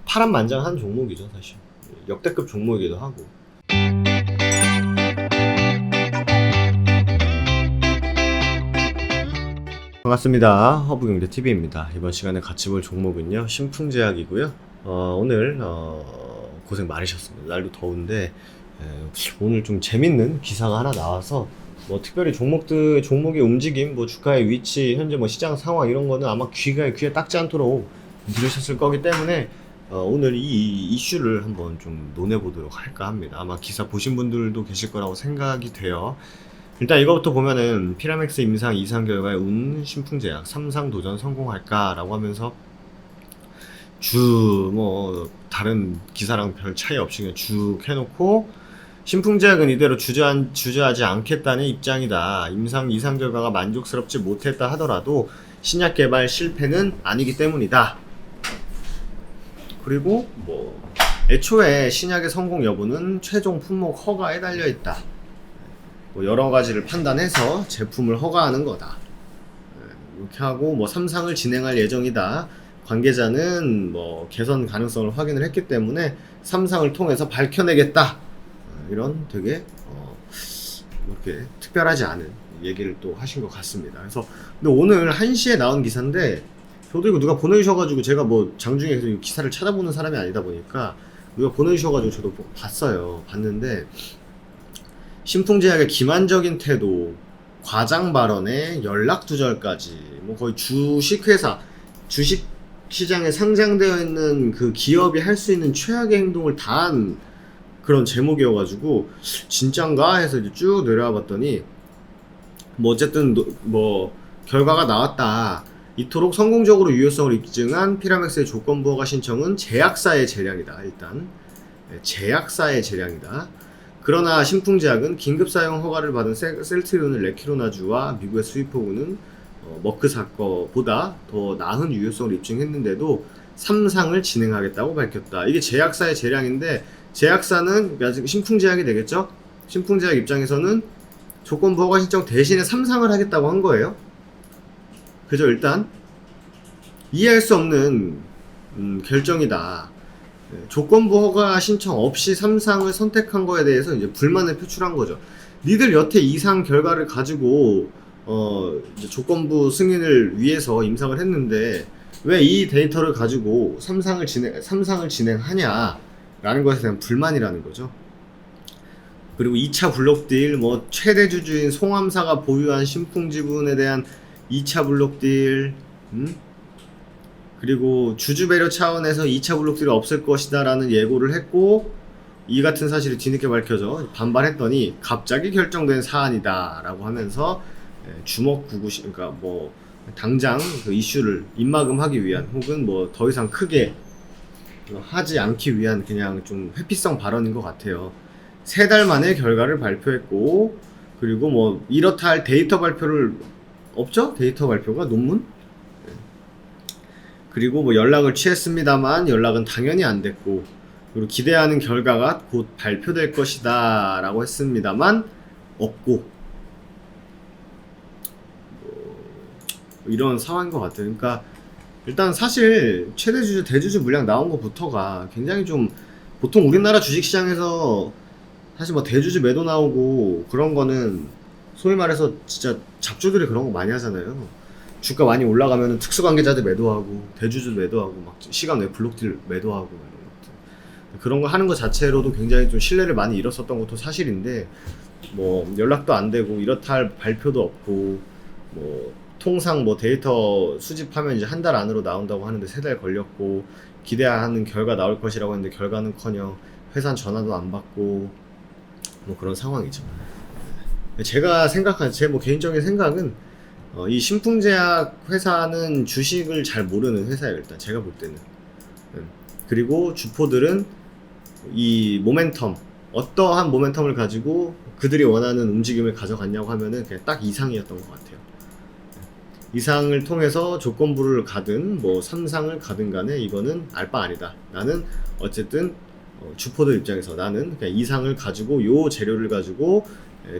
파란만장한 종목이죠 사실. 역대급 종목이기도 하고. 반갑습니다. 허브경제TV입니다. 이번 시간에 같이 볼 종목은요 신풍제약이고요. 오늘 고생 많으셨습니다. 날도 더운데 오늘 좀 재밌는 기사가 하나 나와서 뭐 특별히 종목의 움직임, 뭐 주가의 위치, 현재 뭐 시장 상황 이런 거는 아마 귀에 닦지 않도록 들으셨을 거기 때문에 오늘 이 이슈를 한번 좀 논해보도록 할까 합니다. 아마 기사 보신 분들도 계실 거라고 생각이 돼요. 일단 이거부터 보면은 피라맥스 임상 2상 결과에 신풍제약 3상 도전 성공할까라고 하면서 뭐 다른 기사랑 별 차이 없이 그냥 쭉 해놓고 신풍제약은 이대로 주저하지 않겠다는 입장이다. 임상 2상 결과가 만족스럽지 못했다 하더라도 신약 개발 실패는 아니기 때문이다. 그리고 뭐 애초에 신약의 성공 여부는 최종 품목 허가에 달려 있다. 뭐 여러 가지를 판단해서 제품을 허가하는 거다. 이렇게 하고 뭐 3상을 진행할 예정이다. 관계자는 뭐 개선 가능성을 확인을 했기 때문에 3상을 통해서 밝혀내겠다. 이런 되게 이렇게 특별하지 않은 얘기를 또 하신 것 같습니다. 그래서 근데 오늘 1시에 나온 기사인데 저도 이거 누가 보내주셔가지고 제가 뭐 장중에 이 기사를 찾아보는 사람이 아니다 보니까 누가 보내주셔가지고 저도 봤는데 신풍제약의 기만적인 태도, 과장 발언에 연락 두절까지 뭐 거의 주식회사, 주식시장에 상장되어 있는 그 기업이 할 수 있는 최악의 행동을 다 한 그런 제목이어가지고 진짠가 해서 이제 쭉 내려와 봤더니 뭐 어쨌든 뭐 결과가 나왔다. 이토록 성공적으로 유효성을 입증한 피라맥스의 조건부 허가 신청은 제약사의 재량이다. 일단 제약사의 재량이다. 그러나 신풍제약은 긴급 사용 허가를 받은 셀트리온을 레키로나주와 미국의 수입호구는 머크사커보다 더 나은 유효성을 입증했는데도 3상을 진행하겠다고 밝혔다. 이게 제약사의 재량인데 제약사는 신풍제약이 되겠죠? 신풍제약 입장에서는 조건부 허가 신청 대신에 3상을 하겠다고 한 거예요. 그죠? 일단 이해할 수 없는 결정이다. 조건부 허가 신청 없이 3상을 선택한 거에 대해서 이제 불만을 표출한 거죠. 니들 여태 2상 결과를 가지고 이제 조건부 승인을 위해서 임상을 했는데 왜 이 데이터를 가지고 3상을 진행하냐 라는 것에 대한 불만이라는 거죠. 그리고 2차 블록 딜, 뭐 최대 주주인 송암사가 보유한 신풍 지분에 대한 2차 블록 딜, 그리고 주주 배려 차원에서 2차 블록 딜이 없을 것이다 라는 예고를 했고 이 같은 사실이 뒤늦게 밝혀져 반발했더니 갑자기 결정된 사안이다 라고 하면서 그러니까 뭐 당장 그 이슈를 입막음하기 위한 혹은 뭐 더 이상 크게 하지 않기 위한 그냥 좀 회피성 발언인 것 같아요. 3달 만에 결과를 발표했고 그리고 뭐 이렇다 할 데이터 발표를 없죠? 데이터 발표가 논문? 그리고 뭐 연락을 취했습니다만 연락은 당연히 안 됐고 그리고 기대하는 결과가 곧 발표될 것이다 라고 했습니다만 없고 이런 상황인 것 같아요. 그러니까 일단 사실 최대 주주, 대주주 물량 나온 것부터가 굉장히 좀 보통 우리나라 주식시장에서 사실 뭐 대주주 매도 나오고 그런 거는 소위 말해서 진짜 잡주들이 그런 거 많이 하잖아요. 주가 많이 올라가면 특수관계자들 매도하고 대주주 매도하고 막 시간 외 블록딜 매도하고 이런 것들. 그런 거 하는 것 자체로도 굉장히 좀 신뢰를 많이 잃었었던 것도 사실인데 뭐 연락도 안 되고 이렇다 할 발표도 없고 뭐 통상 뭐 데이터 수집하면 이제 한 달 안으로 나온다고 하는데 3달 걸렸고 기대하는 결과 나올 것이라고 했는데 결과는커녕 회사 전화도 안 받고 뭐 그런 상황이죠. 제가 생각한 제 뭐 개인적인 생각은 이 신풍제약 회사는 주식을 잘 모르는 회사예요. 일단 제가 볼 때는. 그리고 주포들은 이 모멘텀 어떠한 모멘텀을 가지고 그들이 원하는 움직임을 가져갔냐고 하면은 그냥 딱 이상이었던 것 같아요. 이상을 통해서 조건부를 가든 뭐 3상을 가든 간에 이거는 알 바 아니다. 나는 어쨌든 주포들 입장에서 나는 그냥 이상을 가지고 요 재료를 가지고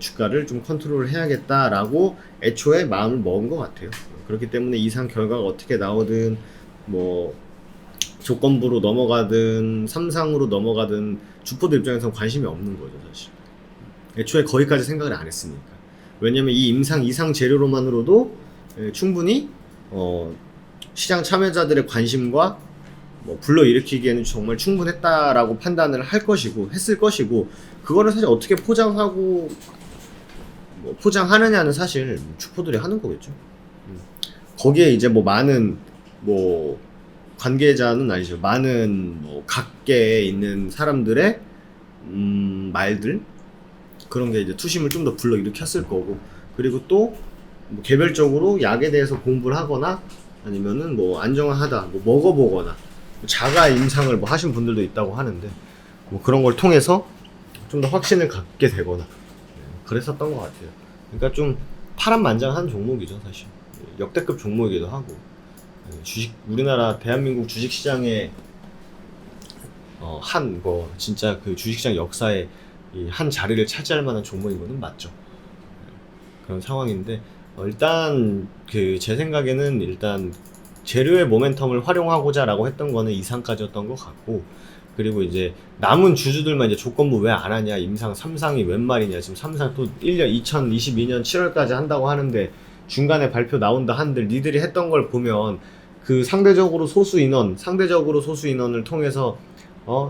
주가를 좀 컨트롤을 해야겠다라고 애초에 마음을 먹은 것 같아요. 그렇기 때문에 이상 결과가 어떻게 나오든 뭐 조건부로 넘어가든 삼상으로 넘어가든 주포들 입장에서는 관심이 없는 거죠, 사실. 애초에 거기까지 생각을 안 했으니까. 왜냐면 이 임상 이상 재료로만으로도 충분히 시장 참여자들의 관심과 뭐 불러일으키기에는 정말 충분했다라고 판단을 할 것이고 했을 것이고, 그거를 사실 어떻게 포장하고 뭐 포장하느냐는 사실 주포들이 하는 거겠죠. 거기에 이제 뭐 많은 뭐 관계자는 아니죠, 많은 뭐 각계에 있는 사람들의 말들, 그런 게 이제 투심을 좀 더 불러일으켰을 거고, 그리고 또 뭐 개별적으로 약에 대해서 공부를 하거나 아니면은 뭐 안정하다 뭐 먹어보거나 자가 임상을 뭐 하신 분들도 있다고 하는데, 뭐 그런 걸 통해서 좀 더 확신을 갖게 되거나 그랬었던 것 같아요. 그러니까 좀 파란만장한 종목이죠, 사실. 역대급 종목이기도 하고, 주식, 우리나라 대한민국 주식시장의 한 뭐 진짜 그 주식시장 역사에 이 한 자리를 차지할 만한 종목인 거는 맞죠. 그런 상황인데, 일단 그 제 생각에는 일단 재료의 모멘텀을 활용하고자 라고 했던 거는 이상까지였던 것 같고, 그리고 이제 남은 주주들만 이제 조건부 왜 안 하냐, 임상 3상이 웬 말이냐, 지금 3상 또 1년 2022년 7월까지 한다고 하는데 중간에 발표 나온다 한들 니들이 했던 걸 보면 그 상대적으로 소수 인원을 통해서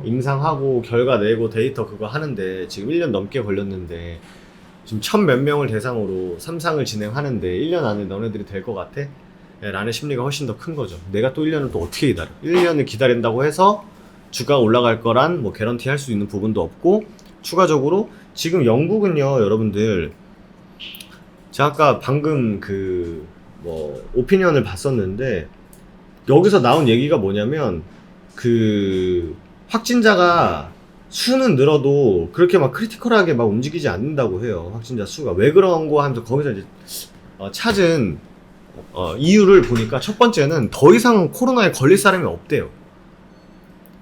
임상하고 결과 내고 데이터 그거 하는데 지금 1년 넘게 걸렸는데, 지금 1000몇 명을 대상으로 3상을 진행하는데 1년 안에 너네들이 될 것 같아? 라는 심리가 훨씬 더 큰 거죠. 내가 또 1년을 또 어떻게 기다려? 1년을 기다린다고 해서 주가가 올라갈 거란 뭐 개런티 할 수 있는 부분도 없고, 추가적으로 지금 영국은요, 여러분들, 제가 아까 방금 그 뭐 오피니언을 봤었는데 여기서 나온 얘기가 뭐냐면, 그 확진자가 수는 늘어도 그렇게 막 크리티컬하게 막 움직이지 않는다고 해요. 확진자 수가 왜 그런 거 하면서 거기서 이제 찾은 이유를 보니까, 첫 번째는 더 이상 코로나에 걸릴 사람이 없대요.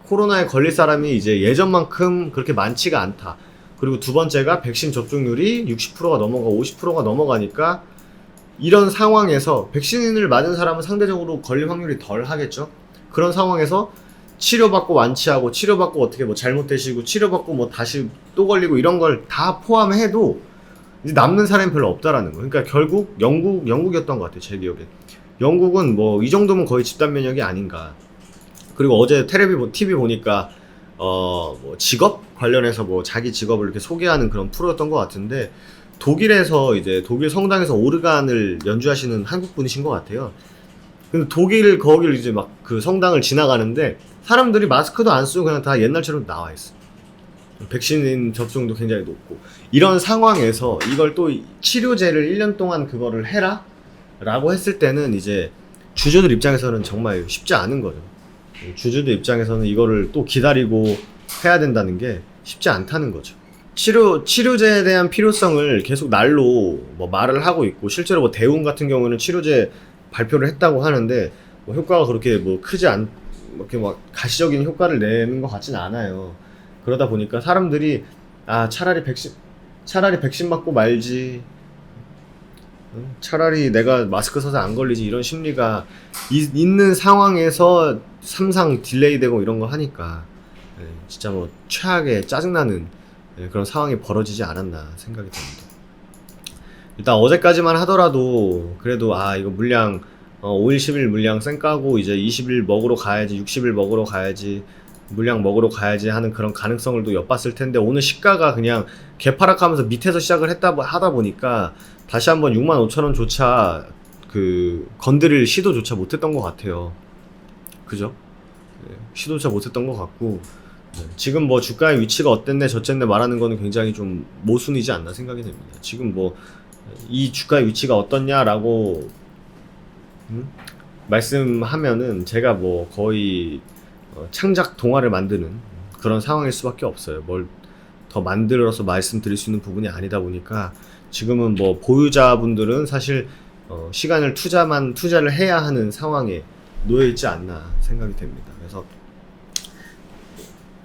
코로나에 걸릴 사람이 이제 예전만큼 그렇게 많지가 않다. 그리고 두 번째가 백신 접종률이 60%가 넘어가고 50%가 넘어가니까, 이런 상황에서 백신을 맞은 사람은 상대적으로 걸릴 확률이 덜 하겠죠. 그런 상황에서 치료받고 완치하고 치료받고 어떻게 뭐 잘못되시고 치료받고 뭐 다시 또 걸리고 이런 걸 다 포함해도 이제 남는 사람이 별로 없다라는 거예요. 그러니까 결국 영국이었던 것 같아요, 제 기억에. 영국은 뭐 이 정도면 거의 집단 면역이 아닌가. 그리고 어제 TV 보니까 뭐 직업 관련해서 뭐 자기 직업을 이렇게 소개하는 그런 프로였던 것 같은데, 독일에서 이제 독일 성당에서 오르간을 연주하시는 한국 분이신 것 같아요. 근데 거길 이제 막 그 성당을 지나가는데 사람들이 마스크도 안 쓰고 그냥 다 옛날처럼 나와 있어. 백신 접종도 굉장히 높고, 이런 상황에서 이걸 또 치료제를 1년 동안 그거를 해라? 라고 했을 때는 이제 주주들 입장에서는 정말 쉽지 않은 거죠. 주주들 입장에서는 이거를 또 기다리고 해야 된다는 게 쉽지 않다는 거죠. 치료제에 대한 필요성을 계속 날로 뭐 말을 하고 있고, 실제로 뭐 대웅 같은 경우는 치료제 발표를 했다고 하는데 뭐 효과가 그렇게 뭐 크지 이렇게 막 가시적인 효과를 내는 것 같진 않아요. 그러다 보니까 사람들이 차라리 백신 맞고 말지, 차라리 내가 마스크 써서 안 걸리지, 이런 심리가 있는 상황에서 3상 딜레이 되고 이런 거 하니까 진짜 뭐 최악의 짜증나는 그런 상황이 벌어지지 않았나 생각이 듭니다. 일단 어제까지만 하더라도 그래도 이거 물량 5일 10일 물량 쌩 까고 이제 20일 먹으러 가야지, 60일 먹으러 가야지, 물량 먹으러 가야지 하는 그런 가능성을 또 엿봤을 텐데, 오늘 시가가 그냥 개파락하면서 밑에서 시작을 하다 보니까 다시 한번 65,000원조차 그 건드릴 시도조차 못했던 것 같아요. 그죠? 시도조차 못했던 것 같고, 지금 뭐 주가의 위치가 어땠네 저쨌네 말하는 거는 굉장히 좀 모순이지 않나 생각이 됩니다. 지금 뭐 이 주가의 위치가 어떻냐라고 말씀하면은 제가 뭐 거의 창작 동화를 만드는 그런 상황일 수밖에 없어요. 뭘 더 만들어서 말씀드릴 수 있는 부분이 아니다 보니까, 지금은 뭐 보유자분들은 사실 시간을 투자를 해야 하는 상황에 놓여 있지 않나 생각이 됩니다. 그래서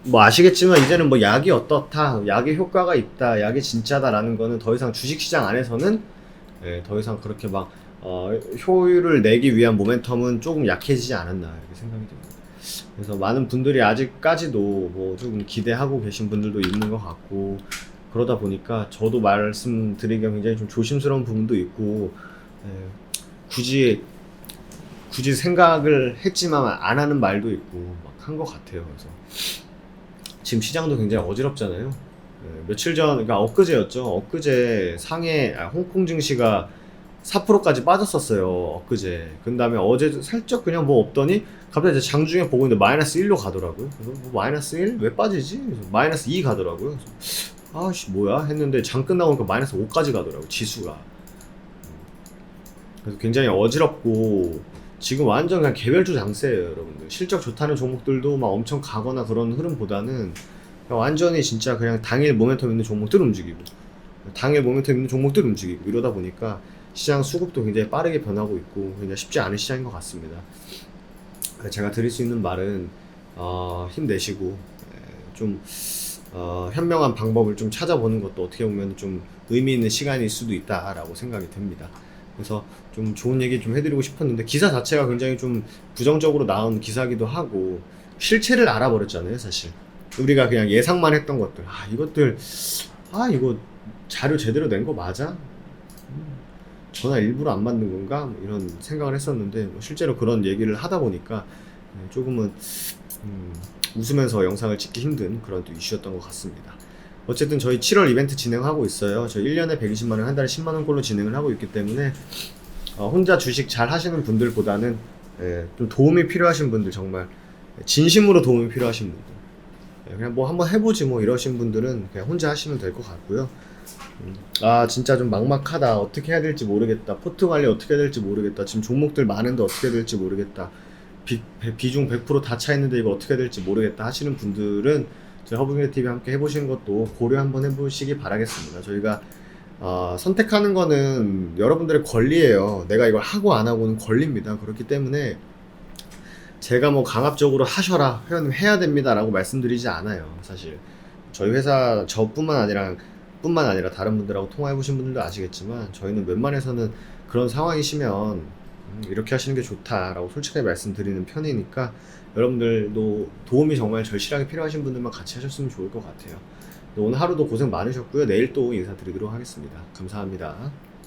뭐 아시겠지만 이제는 뭐 약이 어떻다, 약의 효과가 있다, 약이 진짜다라는 거는 더 이상 주식시장 안에서는 더 이상 그렇게 막 효율을 내기 위한 모멘텀은 조금 약해지지 않았나 이렇게 생각이 듭니다. 그래서 많은 분들이 아직까지도 뭐 좀 기대하고 계신 분들도 있는 것 같고, 그러다 보니까 저도 말씀드리기가 굉장히 좀 조심스러운 부분도 있고, 예, 굳이 생각을 했지만 안 하는 말도 있고 막 한 것 같아요. 그래서 지금 시장도 굉장히 어지럽잖아요. 며칠 전, 그러니까 엊그제였죠. 엊그제 홍콩 증시가 4%까지 빠졌었어요. 엊그제. 그 다음에 어제 살짝 그냥 뭐 없더니 갑자기 이제 장중에 보고 있는데 마이너스 1로 가더라고요. 그래서 뭐 마이너스 1? 왜 빠지지? 그래서 마이너스 2 가더라고요. 그래서 아씨 뭐야 했는데 장 끝나고 보니까 마이너스 5까지 가더라고요. 지수가. 그래서 굉장히 어지럽고 지금 완전 그냥 개별주 장세예요, 여러분들. 실적 좋다는 종목들도 막 엄청 가거나 그런 흐름보다는 그냥 완전히 진짜 그냥 당일 모멘텀 있는 종목들 움직이고 당일 모멘텀 있는 종목들 움직이고 이러다 보니까 시장 수급도 굉장히 빠르게 변하고 있고 굉장히 쉽지 않은 시장인 것 같습니다. 제가 드릴 수 있는 말은 힘내시고 좀 현명한 방법을 좀 찾아보는 것도 어떻게 보면 좀 의미 있는 시간일 수도 있다라고 생각이 듭니다. 그래서 좀 좋은 얘기 좀 해드리고 싶었는데 기사 자체가 굉장히 좀 부정적으로 나온 기사기도 하고 실체를 알아버렸잖아요, 사실. 우리가 그냥 예상만 했던 것들, 이거 자료 제대로 낸 거 맞아? 전화 일부러 안 받는 건가? 뭐 이런 생각을 했었는데 뭐 실제로 그런 얘기를 하다 보니까 조금은 웃으면서 영상을 찍기 힘든 그런 또 이슈였던 것 같습니다. 어쨌든 저희 7월 이벤트 진행하고 있어요. 저희 1년에 120만원, 한 달에 10만원꼴로 진행을 하고 있기 때문에 혼자 주식 잘 하시는 분들보다는 좀 도움이 필요하신 분들, 정말 진심으로 도움이 필요하신 분들, 그냥 뭐 한번 해보지 뭐 이러신 분들은 그냥 혼자 하시면 될 것 같고요. 진짜 좀 막막하다, 어떻게 해야 될지 모르겠다, 포트 관리 어떻게 해야 될지 모르겠다, 지금 종목들 많은데 어떻게 해야 될지 모르겠다, 비중 100% 다 차있는데 이거 어떻게 해야 될지 모르겠다 하시는 분들은 저희 허브경제TV 함께 해보시는 것도 고려 한번 해보시기 바라겠습니다. 저희가 선택하는 거는 여러분들의 권리예요. 내가 이걸 하고 안 하고는 권리입니다. 그렇기 때문에 제가 뭐 강압적으로 하셔라, 회원님 해야 됩니다 라고 말씀드리지 않아요. 사실 저희 회사 저뿐만 아니라 다른 분들하고 통화해보신 분들도 아시겠지만 저희는 웬만해서는 그런 상황이시면 이렇게 하시는 게 좋다라고 솔직하게 말씀드리는 편이니까 여러분들도 도움이 정말 절실하게 필요하신 분들만 같이 하셨으면 좋을 것 같아요. 오늘 하루도 고생 많으셨고요. 내일 또 인사드리도록 하겠습니다. 감사합니다.